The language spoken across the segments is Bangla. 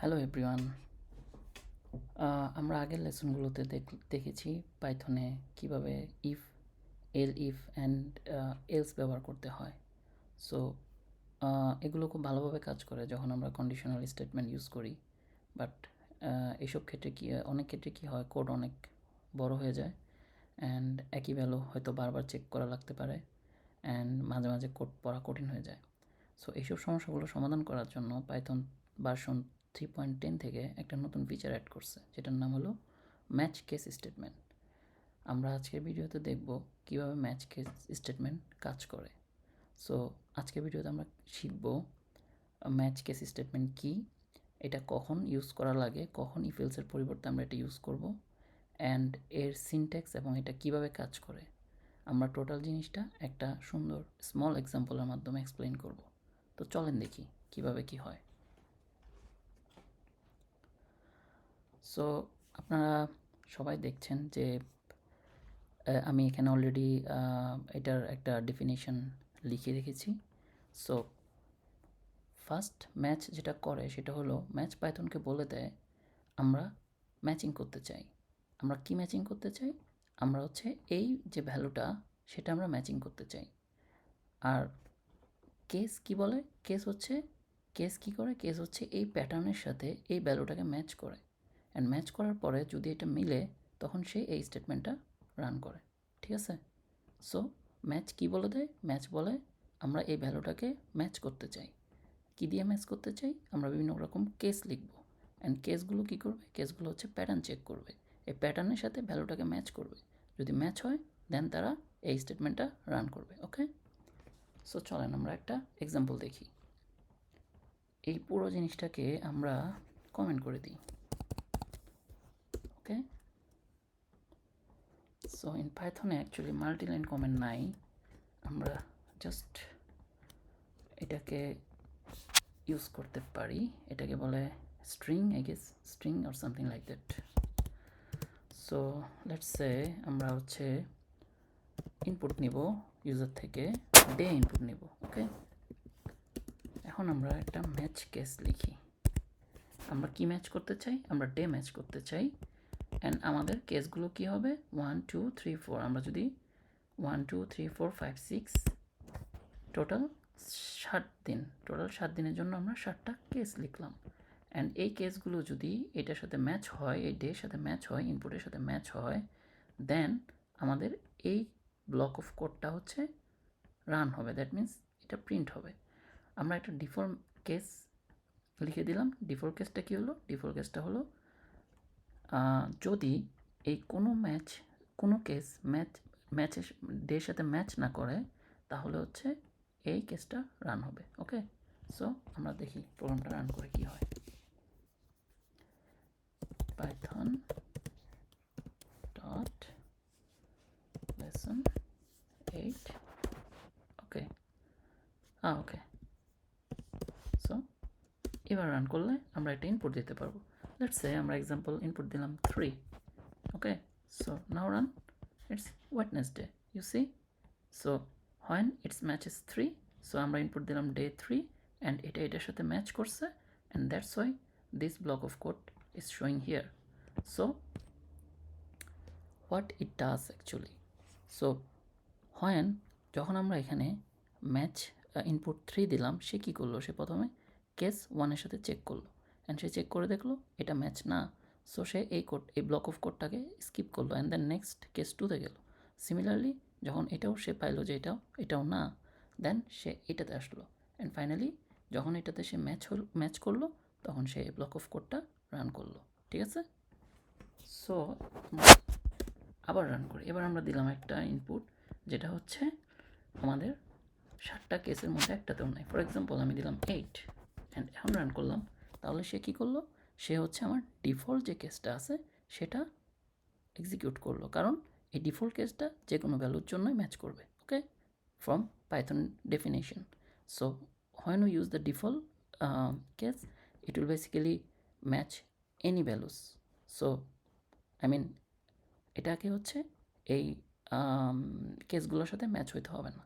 Hello everyone. আমরা আগের লেসনগুলোতে দেখেছি পাইথনে কিভাবে ইফ, ইফ অ্যান্ড এলস ব্যবহার করতে হয়। সো এগুলো খুব ভালোভাবে কাজ করে যখন আমরা কন্ডিশনাল স্টেটমেন্ট ইউজ করি। বাট এসব ক্ষেত্রে অনেক ক্ষেত্রে কী হয়, কোড অনেক বড় হয়ে যায় অ্যান্ড একই ভ্যালু হয়তো বারবার চেক করা লাগতে পারে অ্যান্ড মাঝে মাঝে কোড পড়া কঠিন হয়ে যায়। সো এইসব সমস্যাগুলো সমাধান করার জন্য পাইথন ভার্সন 3.10 থেকে একটা নতুন ফিচার অ্যাড করছে, যেটার নাম হলো ম্যাচ কেস স্টেটমেন্ট। আমরা আজকের ভিডিওতে দেখব কিভাবে ম্যাচ কেস স্টেটমেন্ট কাজ করে। সো আজকের ভিডিওতে আমরা শিখব ম্যাচ কেস স্টেটমেন্ট কী, এটা কখন ইউজ করা লাগে, কখন ইফেলসের পরিবর্তে আমরা এটা ইউজ করব, অ্যান্ড এর সিনট্যাক্স এবং এটা কিভাবে কাজ করে। আমরা টোটাল জিনিসটা একটা সুন্দর স্মল এক্সাম্পলের মাধ্যমে এক্সপ্লেইন করব। তো চলেন দেখি কিভাবে কি হয়। সো আপনারা সবাই দেখছেন যে আমি এখানে অলরেডি এটার একটা ডেফিনিশন লিখে রেখেছি। সো ফার্স্ট ম্যাচ যেটা করে সেটা হলো ম্যাচ পাইথনকে বলে দেয় আমরা ম্যাচিং করতে চাই। আমরা কি ম্যাচিং করতে চাই? আমরা হচ্ছে এই যে ভ্যালুটা সেটা আমরা ম্যাচিং করতে চাই। আর কেস কি বলে? কেস কি করে? কেস হচ্ছে এই প্যাটার্নের সাথে এই ভ্যালুটাকে ম্যাচ করে, অ্যান্ড ম্যাচ করার পরে যদি এটা মিলে তখন সে এই স্টেটমেন্টটা রান করে। ঠিক আছে? সো ম্যাচ কি বলে দেয়? ম্যাচ বলে আমরা এই ভ্যালুটাকে ম্যাচ করতে চাই। কি দিয়ে ম্যাচ করতে চাই? আমরা বিভিন্ন রকম কেস লিখব, অ্যান্ড কেসগুলো কী করবে? কেসগুলো হচ্ছে প্যাটার্ন চেক করবে, এই প্যাটার্নের সাথে ভ্যালুটাকে ম্যাচ করবে। যদি ম্যাচ হয় দেন তারা এই স্টেটমেন্টটা রান করবে। ওকে, সো চলেন আমরা একটা এক্সাম্পল দেখি। এই পুরো জিনিসটাকে আমরা কমেন্ট করে দিই। ওকে, সো ইন পাইথনে অ্যাকচুয়ালি মাল্টিলাইন কমেন্ট নাই, আমরা জাস্ট এটাকে ইউজ করতে পারি। এটাকে বলে string, I guess string or something like that. So let's say আমরা হচ্ছে ইনপুট নিব ইউজার থেকে, ডে ইনপুট নিব। ওকে, এখন আমরা একটা ম্যাচ কেস লিখি। আমরা কি ম্যাচ করতে চাই? আমরা ডে ম্যাচ করতে চাই, অ্যান্ড আমাদের কেসগুলো কি হবে? 1 2 3 4। আমরা যদি 1 2 3 4 5 6 টোটাল 7 দিনের জন্য আমরা 7টা কেস লিখলাম। অ্যান্ড এই কেসগুলো যদি এটার সাথে ম্যাচ হয়, এই ডের সাথে ম্যাচ হয়, ইনপুটের সাথে ম্যাচ হয়, দেন আমাদের এই ব্লক অফ কোডটা হচ্ছে রান হবে। দ্যাট মিন্স এটা প্রিন্ট হবে। আমরা একটা ডিফল্ট কেস লিখে দিলাম। ডিফল্ট কেসটা কী হলো? ডিফল্ট কেসটা হলো যদি এই কোনো কেস ম্যাচের ডের সাথে ম্যাচ না করে তাহলে হচ্ছে এই কেসটা রান হবে। ওকে, সো আমরা দেখি প্রোগ্রামটা রান করে কি হয়। Python dot lesson 8। ওকে, ওকে, সো এবার রান করলে আমরা একটা ইনপুট দিতে পারবো। লেটস সে আমরা এক্সাম্পল ইনপুট দিলাম 3। Okay, so now run. It's Wednesday, you see? So when its matches 3, so আমরা ইনপুট দিলাম day 3 and এটা এটার সাথে ম্যাচ করছে, and that's why this block of code is showing here. So what it does actually, so when যখন আমরা এখানে ম্যাচ ইনপুট 3 দিলাম, সে কী করলো? সে প্রথমে কেস 1 এর সাথে চেক করলো, অ্যান্ড সে চেক করে দেখলো এটা ম্যাচ না। সো সে এই ব্লক অফ কোডটাকে স্কিপ করলো, অ্যান্ড দেন নেক্সট কেস 2তে গেল। সিমিলারলি যখন এটাও সে পাইলো যে এটাও না, দেন সে এটাতে আসলো, অ্যান্ড ফাইনালি যখন এটাতে সে ম্যাচ করলো তখন সে এই ব্লক অফ কোডটা রান করলো। ঠিক আছে? সো আবার রান করি। এবার আমরা দিলাম একটা ইনপুট যেটা হচ্ছে আমাদের 7টা কেসের মধ্যে একটাতেও নাই। ফর এক্সাম্পল আমি দিলাম 8, অ্যান্ড এখন রান করলাম। তাহলে সে কী করলো? সে হচ্ছে আমার ডিফল্ট যে কেসটা আছে সেটা এক্সিকিউট করলো, কারণ এই ডিফল্ট কেসটা যে কোনো ভ্যালুর জন্যই ম্যাচ করবে। Okay, from Python definition. So when we use the default case, it will basically match any values. So I mean এটাকে হচ্ছে এই কেসগুলোর সাথে ম্যাচ হইতে হবে না।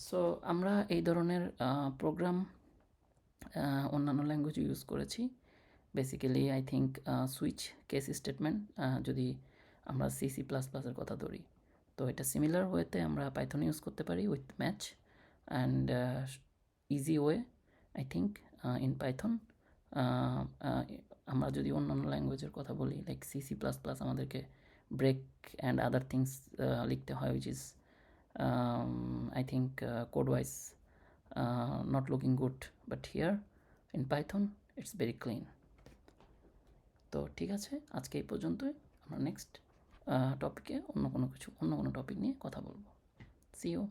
সো আমরা এই ধরনের প্রোগ্রাম অন্যান্য ল্যাঙ্গুয়েজও ইউজ করেছি। Basically I think switch case statement, যদি আমরা সি প্লাস প্লাসের কথা ধরি, তো এটা সিমিলার ওয়েতে আমরা পাইথন ইউজ করতে পারি with match and easy way I think in Python. আমরা যদি অন্যান্য ল্যাঙ্গুয়েজের কথা বলি লাইক সি প্লাস প্লাস, আমাদেরকে ব্রেক অ্যান্ড আদার থিংস লিখতে হয়, which is I think code-wise not looking good, but here in Python it's very clean. তো ঠিক আছে, আজকে এই পর্যন্তই। আমরা নেক্সট টপিকে অন্য কোনো টপিক নিয়ে কথা বলবো। See you.